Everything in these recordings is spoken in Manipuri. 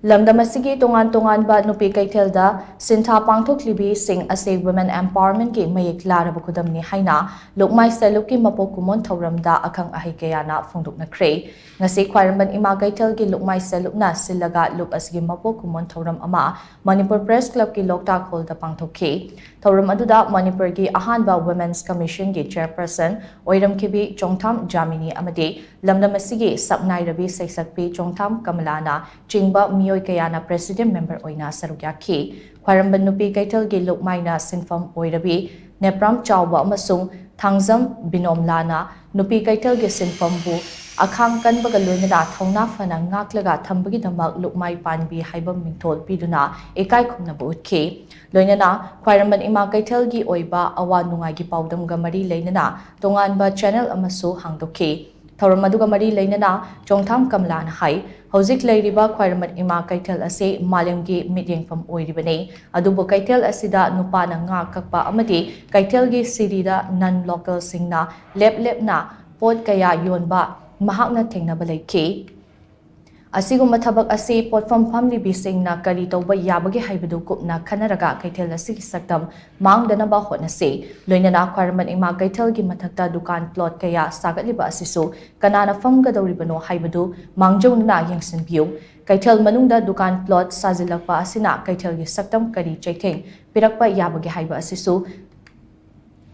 LAMDAM ASIGI TONGAN-TONGANBA Nupi Keithel Da Shintha Pangthoklibi Shing Asi Women Empowerment ki Mayek Laraba Khudam ni HAINA LUKMAI SHELLUP ki MAPOK KUMON THOURAM da AKHANG AHEI KAYANA PHONGDOKNAKHRE ngasi khwaramban ima Keithel ki LUKMAI SHELLUP na silaga LUK ASIGI MAPOK KUMON THOURAM ama Manipur Press Club ki Lokta Khol da Pangthokhi THOURAM aduda Manipur ki AHANBA Women's Commission ki Chairperson Oiram kibi Chongtham Jamini amadi LAMDAM ASIGI Sapnai Rabi Saisakpi Chongtham Kamalana Chingba KAYANA President Member Oina Sarugyaki, Khwaramban Nupi Keithel gi LUKMAI na Sinfam Oirabi, Nepram Chawba amasung Thangzam Binom Lana, Nupi Keithel gi Sinfam bu, AKHANG kanbaga loinada thongna fana ngaklaga thambagi damak LUKMAI panbi haibam mingthol piduna ekai khumna bu utki. Loinana, Khwaramban ima Keithel gi oiba awa nungai gi paudam gamari leinana, Tonganba channel amasu hangdoki. THOURAM aduga mari leinana Chongtham Kamlan hai Hozik Lairiba Khwaramban ima Keithel ase Malemgi Midyengfam Oiribane adubu Keithel asida nupana nga kakpa amadi Keithel gi sirida non local singna lep na pot kaya yonba mahakna thengnaba leiki asiguma thabak ase potfam Pangthoklibi Shing na kari tawba yabagi haibadu kupna khanaraga Keithel asigi saktam mangdanaba hotnase loinana Khwaramban ima Keithel gi mathakta dukan plot kaya sagatliba asisu kanana famgadawribano haibadu mangjongna yengsinbiu Keithel manungda dukan plot sajilakpa asina Keithel gi saktam kari chaitheng pirakpa yabagi haiba asisu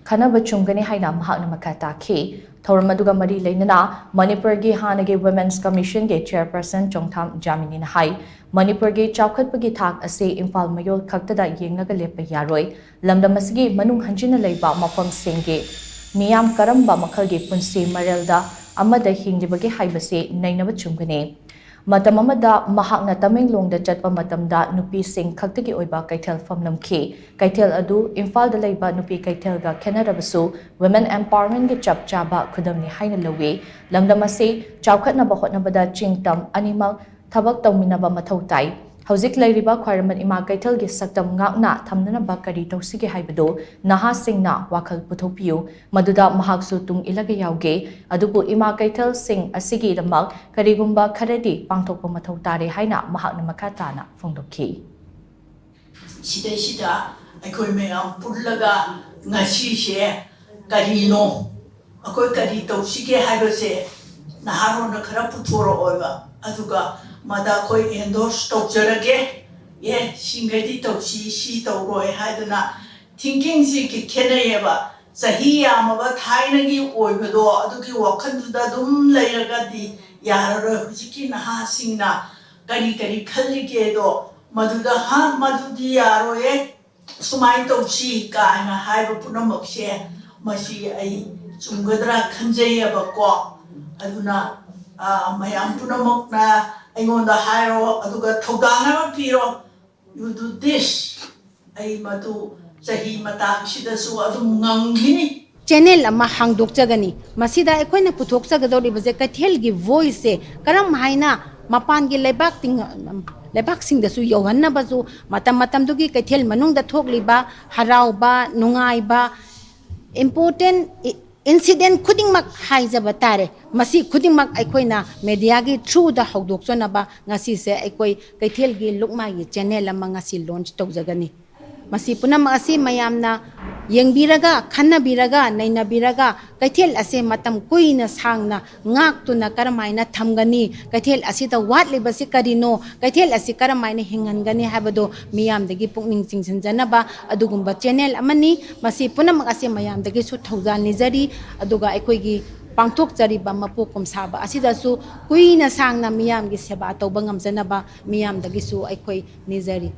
Khanaba chungani haina mahakna makata ki THOURAM aduga mari leinana Manipur gi hanagi Women's Commission gi Chairperson Chongtham Jamini na hai Manipur gi chawkhatpagi thak ase Imphal mayol khaktada yengnaga lepa yaroi LAMDAM ASIGI manung hanjina leiba mafam singgi miyam karamba makhal gi punsi marelda amada hinglibagi haibase nainaba chungani Matam amada mahakna Tamenglongda chatpa matamda Nupi Sing khaktagi oiba Keithel famlamki Keithel adu Imphal da leiba Nupi Keithel ga khenarabasu Women Empowerment gi chap chaba khudam ni haina lawi LAMDAM ase chawkhatnaba hotnabada chingtam animal thabak tawminaba mathau tai Hozik Lairiba Khwaramban ima Keithel gi saktam ngakna thamnanaba kari tawsigi haibadu naha singna wakhal puthokpiu maduda mahaksu tung ilaga yauge adubu ima Keithel Shing asigi damak karigumba kharadi pangthokpa mathau tare haina mahakna makatana phongdokhi sida aikoi meyam pullaga ngasi she karino akoi kari tawsigi haibase naharona khara puthoro oiba aduga Mada koi endorse tawjarage ye singadi tawsi si tawroi haiduna thinking si ki khenayeba sahi amaba thaina gi oibado adugi wakhanduda dum leiraga di yararo hujiki naha singna kari khallige do maduda ha madudi yaro ye sumai tawsi ka na haiba punamak se masi ai chungadra khanjayeba ko aduna mayam punamak na Aingonda hairo aduga thodana piro you do this ai matu sahi matang sida su adum ngangini channel ama hangdok chagani masida ekoina puthok chagadori baje Keithel gi voice karam haina mapan gi lebak sing da su yohanna bazu matam dugi Keithel manung da thokliba harauba nungaiba important incident khudingmak haijaba tare masi khudingmak aikoina media gi through da hawdok chonaba ngasi se aikoi Keithel gi LUKMAI gi channel ama ngasi launch tawjagani masi punam asi mayamna yengbiraga khannabiraga nainabiraga Keithel ase matam kuina sangna ngaktuna karamaina thamgani Keithel asida watlibasi karino Keithel asi karamaina hingangani habado miyamdagi pukning chingsanjanaba adugumba channel amani masi punam asi mayamdagi su thawjan nizari aduga aikoigi pangthok jariba mapokom saba asida su kuina sangna miyamgi seba tawba ngamjanaba miyamdagi su aikoi nizari